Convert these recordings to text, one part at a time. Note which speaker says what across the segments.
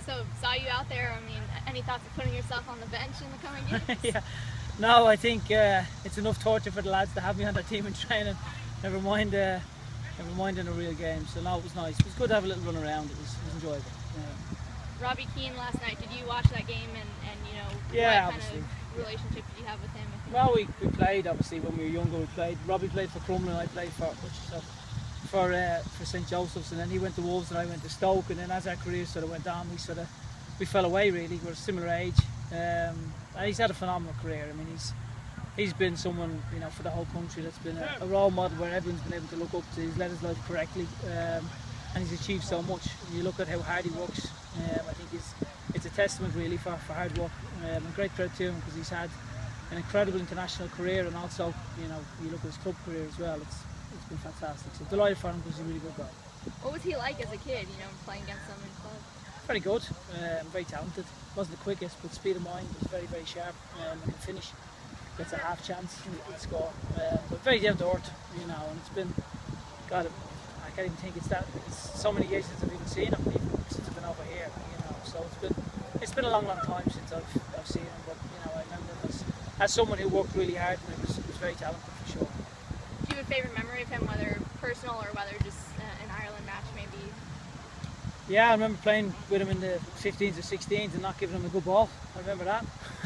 Speaker 1: So, saw you out there. I mean, any thoughts of putting yourself on the bench in the coming games?
Speaker 2: Yeah. No, I think it's enough torture for the lads to have me on their team in training. Never mind in a real game. So no, it was nice. It was good to have a little run around. It was enjoyable. Yeah.
Speaker 1: Robbie Keane last night. Did you watch that game and you know
Speaker 2: Yeah,
Speaker 1: what
Speaker 2: obviously.
Speaker 1: kind of relationship did you have with him?
Speaker 2: Well, we played obviously when we were younger. We played. Robbie played for Crumlin, I played for St Joseph's, and then he went to Wolves and I went to Stoke. And then as our careers sort of went on, we fell away really. We're a similar age. And he's had a phenomenal career. I mean, he's been someone, you know, for the whole country that's been a role model where everyone's been able to look up to. He's led his life correctly, and he's achieved so much. When you look at how hard he works, I think it's a testament really for hard work. And great credit to him because he's had an incredible international career, and also, you know, you look at his club career as well. It's been fantastic. So delighted for him because he's a really good guy.
Speaker 1: What was he like as a kid? You know, playing against him in club.
Speaker 2: Very good, very talented. Wasn't the quickest, but speed of mind was very, very sharp. And can finish, gets a half chance to score. But very down to earth, you know. And it's been, God, I can't even think it's so many years since I've even seen him, even since I've been over here, you know. So it's been a long, long time since I've seen him. But you know, I remember him as someone who worked really hard, and he was very talented for sure.
Speaker 1: Do you have a favourite memory of him, whether personal or whether just an Ireland match maybe?
Speaker 2: Yeah, I remember playing with him in the 15s or 16s and not giving him a good ball. I remember that.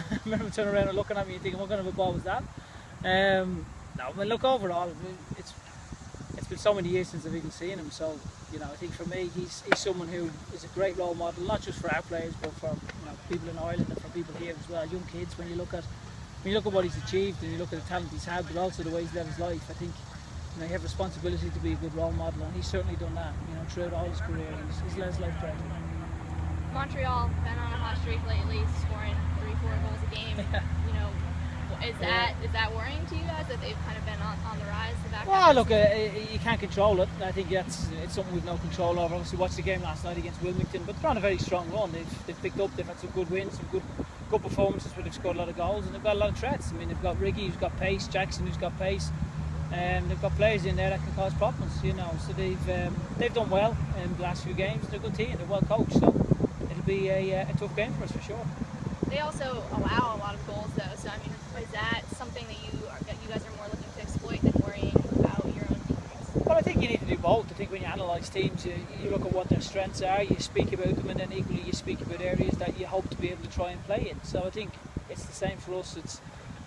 Speaker 2: I remember him turning around and looking at me and thinking, what kind of a ball was that? No, but look, overall, it's been so many years since I've even seen him. So, you know, I think for me, he's someone who is a great role model, not just for our players, but for, you know, people in Ireland and for people here as well, young kids. When you look at what he's achieved and you look at the talent he's had, but also the way he's led his life, I think, you know, you have responsibility to be a good role model, and he's certainly done that, you know, throughout all his career. He's led his life great.
Speaker 1: Montreal been on a hot streak lately, scoring 3-4 goals a game.
Speaker 2: Yeah.
Speaker 1: You know, is that worrying to you guys that they've kind of been on the rise?
Speaker 2: Well, look, you can't control it. I think it's something we've no control over. Obviously, watched the game last night against Wilmington, but they're on a very strong run. They've picked up. They've had some good wins, some good performances where they've scored a lot of goals, and they've got a lot of threats. I mean, they've got Riggy who's got pace, Jackson who's got pace. They've got players in there that can cause problems, you know. So they've done well in the last few games. They're a good team. They're well coached, so it'll be a tough game for us for sure.
Speaker 1: They also allow a lot of goals, though. So I mean, is that something that you guys are more looking to exploit than worrying about your own teammates?
Speaker 2: Well, I think you need to do both. I think when you analyse teams, you look at what their strengths are, you speak about them, and then equally you speak about areas that you hope to be able to try and play in. So I think it's the same for us.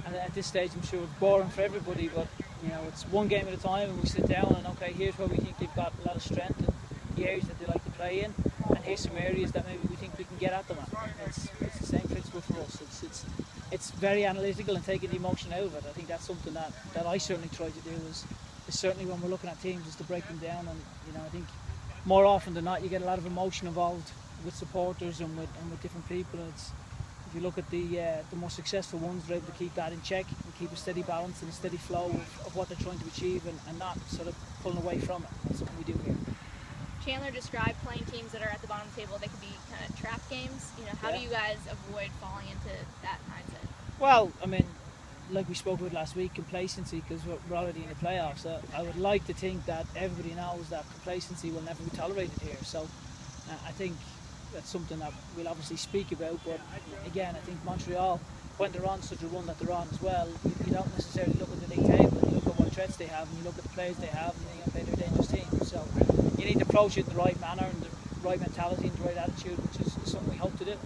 Speaker 2: And at this stage, I'm sure it's boring for everybody, but you know, it's one game at a time, and we sit down and okay, here's where we think they've got a lot of strength and the areas that they like to play in, and here's some areas that maybe we think we can get at them at. It's the same principle for us. It's very analytical and taking the emotion out of it. I think that's something that I certainly try to do is certainly when we're looking at teams is to break them down, and you know, I think more often than not you get a lot of emotion involved with supporters and with different people. And if you look at the more successful ones, they're able to keep that in check and keep a steady balance and a steady flow of what they're trying to achieve and not sort of pulling away from it. That's something we do here.
Speaker 1: Chandler described playing teams that are at the bottom of the table, they could be kind of trap games. You know, how do you guys avoid falling into that mindset?
Speaker 2: Well, I mean, like we spoke about last week, complacency, because we're already in the playoffs. I would like to think that everybody knows that complacency will never be tolerated here. So I think that's something that we'll obviously speak about, but again, I think Montreal, when they're on such a run that they're on as well, you don't necessarily look at the league table, you look at what threats they have and you look at the players they have, and they're a dangerous team. So you need to approach it in the right manner and the right mentality and the right attitude, which is something we hope to do.